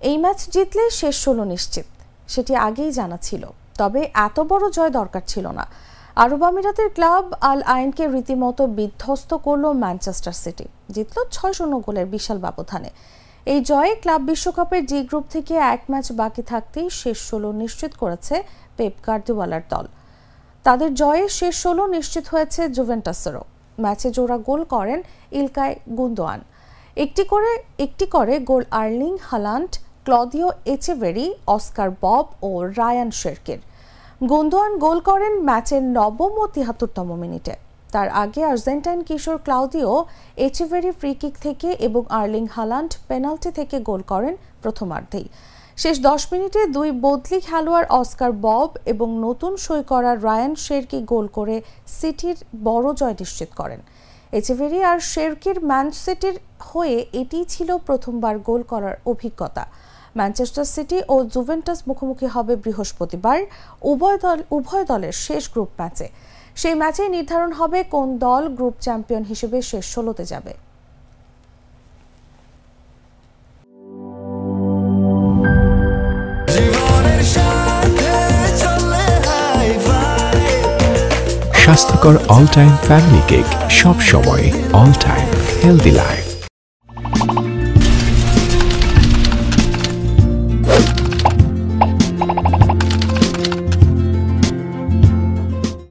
এই ম্যাচ জিতলে শেষ 16 নিশ্চিত, সেটি আগেই জানা ছিল। তবে এত বড় জয় দরকার ছিল না। আরব আমিরাতের ক্লাব আল আইনকে রীতিমতো বিধ্বস্ত করল ম্যানচেস্টার সিটি, জিতল 6-0 গোলের বিশাল ব্যবধানে। এই জয়ে ক্লাব বিশ্বকাপের ডি গ্রুপ থেকে এক ম্যাচ বাকি থাকতেই শেষ 16 নিশ্চিত করেছে পেপ গার্দিওলার দল। তাদের জয়ে শেষ 16 নিশ্চিত হয়েছে জুভেন্টাসেরও। ম্যাচে জোড়া গোল করেন ইলকাই গুন্দোয়ান, একটি করে গোল Erling Haaland, Claudio Echeverri, Oscar Bobb ও রায়ান শেরকির। গুন্দোয়ান গোল করেন ম্যাচের 9ম ও 73তম মিনিটে। তার আগে আর্জেন্টাইন কিশোর ক্লাউদিও এচেভেরি ফ্রি-কিক থেকে এবং আর্লিং হালান্ড পেনাল্টি থেকে গোল করেন প্রথমার্ধেই। শেষ 10 মিনিটে দুই বদলি খেলোয়াড় অস্কার বব এবং নতুন সই করা রায়ান শেরকি গোল করে সিটির বড় জয় নিশ্চিত করেন। এচেভেরি আর শেরকির ম্যান সিটির হয়ে এটিই ছিল প্রথমবার গোল করার অভিজ্ঞতা। ম্যানচেস্টার সিটি ও জুভেন্টাস মুখোমুখি হবে বৃহস্পতিবার উভয় দলের শেষ গ্রুপ ম্যাচে। সেই ম্যাচেই নির্ধারণ হবে কোন দল গ্রুপ চ্যাম্পিয়ন হিসেবে শেষ 16তে যাবে। স্বাস্থ্যকর অল টাইম ফ্যামিলি কেক, সব সময় অল টাইম হেলদি লাইফ।